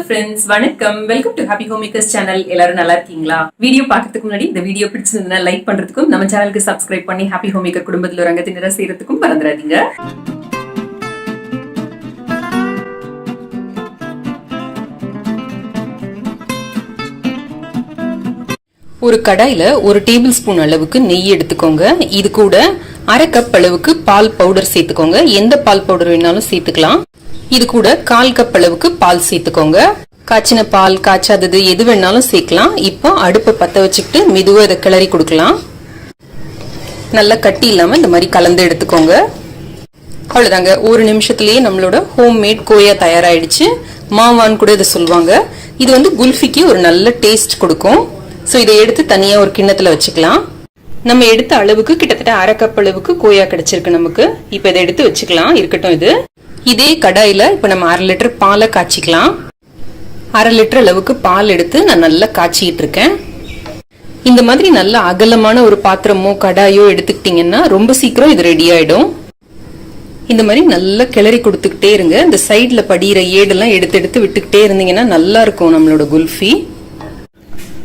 friends, வணக்கம். Welcome to happy home makers channel. எல்லாரும் நல்லா இருக்கீங்களா? வீடியோ பார்க்கிறதுக்கு முன்னாடி இந்த வீடியோ பிடிச்சிருந்தா லைக் பண்றதுக்கும் நம்ம சேனலுக்கு சப்ஸ்கிரைப் பண்ணி ஹாப்பி ஹோம் மேக்கர் குடும்பத்துல ஒரு அங்கத்தினரா சேர்றதுக்கும் மறந்துடாதீங்க. ஒரு கடாயில ஒரு டேபிள் ஸ்பூன் அளவுக்கு நெய் எடுத்துக்கோங்க. இது கூட அரை கப் அளவுக்கு பால் பவுடர் சேர்த்துக்கோங்க. எந்த பால் பவுடர் வேணாலும் சேர்த்துக்கலாம். இது கூட 1/4 கப் அளவுக்கு பால் சேர்த்துக்கோங்க. காய்ச்சின பால், காய்ச்சாதது எது வேணாலும் சேர்க்கலாம். இப்போ அடுப்பை பத்த வச்சுக்கிட்டு மெதுவா இதை கிளறி கொடுக்கலாம். நல்லா கட்டி இல்லாம இந்த மாதிரி கலந்து எடுத்துக்கோங்க. அவ்வளவுதாங்க, ஒரு நிமிஷத்துலயே நம்மளோட ஹோம் மேட் கோயா தயாராயிடுச்சு. மாவான்னு கூட இதை சொல்லுவாங்க. இது வந்து குல்ஃபிக்கு ஒரு நல்ல டேஸ்ட் கொடுக்கும். சோ இதை எடுத்து தனியா ஒரு கிண்ணத்துல வச்சுக்கலாம். நம்ம எடுத்த அளவுக்கு கிட்டத்தட்ட அரை கப் அளவுக்கு கோயா கிடைச்சிருக்கு நமக்கு. இப்ப இதை எடுத்து வச்சுக்கலாம். இருக்கட்டும். இதே கடாயில இப்ப நம்ம 1/2 லிட்டர் பாலை காய்ச்சிக்கலாம். 1/2 லிட்டர் அளவுக்கு பால் எடுத்து நான் நல்லா காய்ச்சிட்டு இருக்கேன். இந்த மாதிரி நல்ல அகலமான ஒரு பாத்திரமோ கடாயோ எடுத்துக்கிட்டீங்கன்னா ரொம்ப சீக்கிரம் இது ரெடி ஆயிடும். இந்த மாதிரி நல்லா கிளறி கொடுத்துக்கிட்டே இருங்க. இந்த சைட்ல படிகிற ஏடெல்லாம் எடுத்து எடுத்து விட்டுக்கிட்டே இருந்தீங்கன்னா நல்லா இருக்கும் நம்மளோட குல்ஃபி.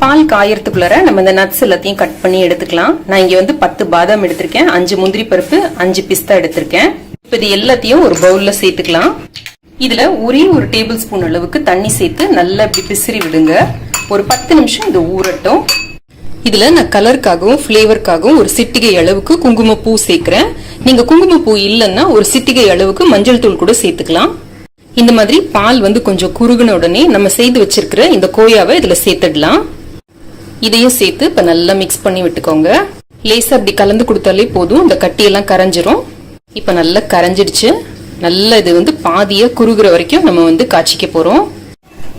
பால் காயறதுக்குள்ளார நம்ம இந்த நட்ஸ் எல்லாத்தையும் கட் பண்ணி எடுத்துக்கலாம். நான் இங்க வந்து 10 பாதாம் எடுத்திருக்கேன், 5 முந்திரி பருப்பு, 5 பிஸ்தா எடுத்திருக்கேன். இப்ப இது எல்லாத்தையும் ஒரு பவுல்ல சேர்த்துக்கலாம். இதுல ஒரே ஒரு டேபிள் ஸ்பூன் அளவுக்கு தண்ணி சேர்த்து நல்லா இப்படி பிசிறி விடுங்க. ஒரு 10 நிமிஷம் இது ஊறட்டும். இதுல நான் கலருக்காகவும் பிளேவருக்காகவும் ஒரு சிட்டிகை அளவுக்கு குங்குமப்பூ சேர்க்கிறேன். நீங்க குங்குமப்பூ இல்லைன்னா ஒரு சிட்டிகை அளவுக்கு மஞ்சள் தூள் கூட சேர்த்துக்கலாம். இந்த மாதிரி பால் வந்து கொஞ்சம் குறுகுன உடனே நம்ம செய்து வச்சிருக்கிற இந்த கோயாவை இதுல சேர்த்துடலாம். இதையும் சேர்த்து இப்ப நல்லா மிக்ஸ் பண்ணி விட்டுக்கோங்க. லேசா அப்படி கலந்து கொடுத்தாலே போதும், இந்த கட்டியெல்லாம் கரைஞ்சிரும். இப்ப நல்லா கரைஞ்சிடுச்சு. நல்லா இது வந்து பாதியா குறுகுற வரைக்கும் நம்ம வந்து காய்ச்சிக்க போறோம்.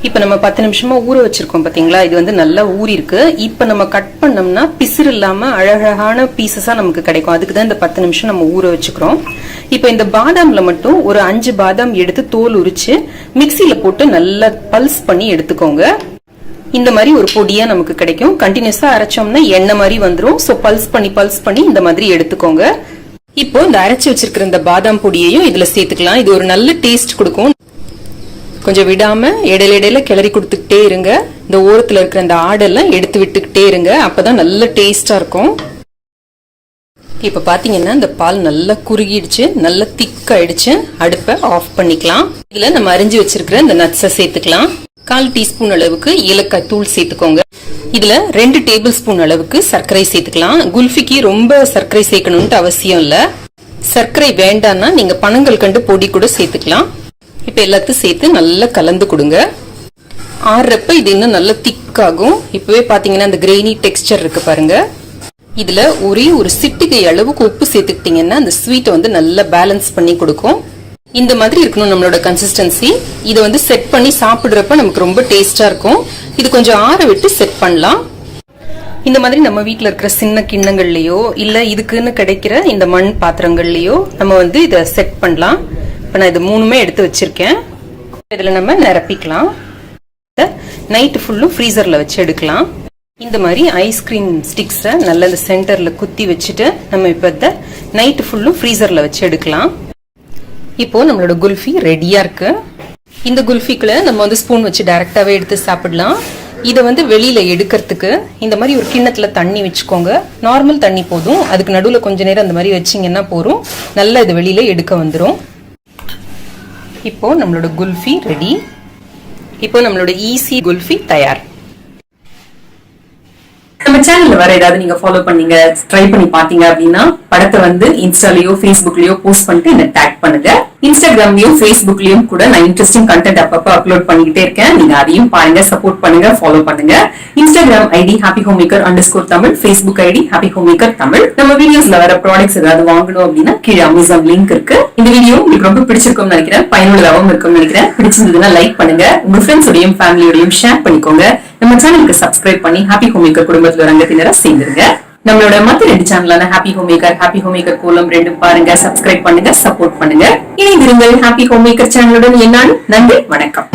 இப்ப நம்ம 10 நிமிஷமா ஊற வச்சிருக்கோம் பாத்தீங்களா? இது வந்து நல்லா ஊறி இருக்கு. இப்ப நம்ம கட் பண்ணோம்னா பிசிறு இல்லாம அழகழகான பீசஸா நமக்கு கிடைக்கும். அதுக்குதான் இந்த 10 நிமிஷம் நம்ம ஊற வச்சுக்கிறோம். இப்ப இந்த பாதாம்ல மட்டும் ஒரு 5 பாதாம் எடுத்து தோல் உரிச்சு மிக்சியில போட்டு நல்லா பல்ஸ் பண்ணி எடுத்துக்கோங்க. இந்த மாதிரி ஒரு பொடியா நமக்கு கிடைக்கும். கண்டினியூஸா அரைச்சோம்னா எண்ணெய் மாதிரி வந்துரும். சோ பல்ஸ் பண்ணி இந்த மாதிரி எடுத்துக்கோங்க. இப்போ இந்த அரைச்சு வச்சிருக்கிற இந்த பாதாம் பொடியையும் இதுல சேர்த்துக்கலாம். இது ஒரு நல்ல டேஸ்ட் கொடுக்கும். கொஞ்சம் விடாம இடையில கிளறி கொடுத்துக்கிட்டே இருங்க. இந்த ஓரத்துல இருக்கிற இந்த ஆடெல்லாம் எடுத்து விட்டுக்கிட்டே இருங்க. அப்பதான் நல்ல டேஸ்டா இருக்கும். இப்ப பாத்தீங்கன்னா இந்த பால் நல்லா குறுகிடுச்சு, நல்லா திக் ஆயிடுச்சு. அடுப்பை ஆஃப் பண்ணிக்கலாம். இதுல நம்ம அரிஞ்சு வச்சிருக்கிற இந்த நட்ஸை சேர்த்துக்கலாம். 1/4 டீஸ்பூன் அளவுக்கு ஏலக்காய் தூள் சேர்த்துக்கோங்க. இதுல 2 டேபிள் ஸ்பூன் அளவுக்கு சர்க்கரை சேர்த்துக்கலாம். குல்ஃபிக்கு ரொம்ப சர்க்கரை சேர்க்கணும்னு அவசியம் இல்ல. சர்க்கரை வேண்டாம்னா நீங்க பனங்கல்கண்டு பொடி கூட சேர்த்துக்கலாம். இப்ப எல்லாத்தையும் சேர்த்து நல்லா கலந்து கொடுங்க. ஆறுறப்ப இது இன்னும் நல்லா திக் ஆகும். இப்பவே பாத்தீங்கன்னா இந்த கிரெயினி டெக்ஸ்டர் இருக்கு பாருங்க. இதுல ஒரே ஒரு சிட்டிகை அளவுக்கு உப்பு சேர்த்துக்கிட்டீங்கன்னா அந்த ஸ்வீட்டை வந்து நல்லா பேலன்ஸ் பண்ணி கொடுக்கும். இந்த மாதிரி இருக்கணும் நம்மளோட கன்சிஸ்டன்சி. இதை வந்து செட் பண்ணி சாப்பிடுறப்ப நமக்கு ரொம்ப டேஸ்டா இருக்கும். இது கொஞ்சம் ஆற விட்டு செட் பண்ணலாம். இந்த மாதிரி நம்ம வீட்டுல இருக்கிற சின்ன கிண்ணங்கள்லயோ இல்ல இதுக்குன்னு கிடைக்கிற இந்த மண் பாத்திரங்கள்லயோ நம்ம வந்து இதை செட் பண்ணலாம். இப்ப நான் இது 3மே எடுத்து வச்சிருக்கேன். இதுல நம்ம நிரப்பிக்கலாம். நைட் ஃபுல்லும் ஃப்ரீசர்ல வச்சு எடுக்கலாம். இந்த மாதிரி ஐஸ்கிரீம் ஸ்டிக்ஸ நல்ல இந்த சென்டர்ல குத்தி வச்சுட்டு நம்ம இப்ப இதை நைட் ஃபுல்லும் ஃப்ரீசர்ல வச்சு எடுக்கலாம். இப்போ நம்மளோட குல்ஃபி ரெடியா இருக்கு. இந்த குல்ஃபிக்குள்ள நம்ம வந்து ஸ்பூன் வச்சு டைரக்டாவே எடுத்து சாப்பிடலாம். இதை வந்து வெளியில எடுக்கிறதுக்கு இந்த மாதிரி ஒரு கிண்ணத்துல தண்ணி வச்சுக்கோங்க. நார்மல் தண்ணி போதும். அதுக்கு நடுவுல கொஞ்ச நேரம் அந்த மாதிரி வச்சிங்கன்னா போதும். நல்லா இது வெளியில எடுக்க வந்துடும். இப்போ நம்மளோட குல்ஃபி ரெடி. இப்போ நம்மளோட ஈஸி குல்ஃபி தயார். நம்ம சேனல்ல வர ஏதாவது நீங்க ஃபாலோ பண்ணீங்க, ட்ரை பண்ணி பாத்தீங்க அப்படின்னா படத்தை வந்து இன்ஸ்டாலயோ ஃபேஸ்புக்லயோ போஸ்ட் பண்ணிட்டு என்ன டேக் பண்ணுங்க. இன்ஸ்டாகிராம்லயும் ஃபேஸ்புக்லயும் கூட நான் இன்ட்ரெஸ்டிங் கண்டென்ட் அப்பப்ப அப்லோட் பண்ணிக்கிட்டே இருக்கேன். நீங்க அதையும் பாருங்க, சப்போர்ட் பண்ணுங்க, ஃபாலோ பண்ணுங்க. Instagram ID happyhomemaker_tamil, Facebook ID happyhomemaker_tamil. நம்ம வீடியோஸ்ல வர ப்ராடக்ட்ஸ் ஏதாவது வாங்கணும் அப்படின்னா கீழே அமேசான் லிங்க் இருக்கு. இந்த வீடியோ உங்களுக்கு ரொம்ப பிடிச்சிருக்கும்னு நினைக்கிறேன், பயனுள்ளதாகவும் இருக்கும்னு நினைக்கிறேன். பிடிச்சிருந்ததுன்னா லைக் பண்ணுங்க, உங்க ஃப்ரெண்ட்ஸோடையும் ஃபேமிலியோடையும் ஷேர் பண்ணிக்கோங்க. நம்ம சேனலுக்கு சப்ஸ்கிரைப் பண்ணி ஹாப்பி ஹோம் மேக்கர் குடும்பத்துல ஒரு அங்கத்தினரா சேர்ந்துருங்க. நம்மளோட மத்த 2 சேனலான ஹாப்பி ஹோம் மேக்கர் கோலம் 2 பாருங்க, சப்ஸ்கிரைப் பண்ணுங்க, சப்போர்ட் பண்ணுங்க. இணைந்திருங்கள் ஹாப்பி ஹோம் மேக்கர் சேனலுடன். என்னாலும் நன்றி, வணக்கம்.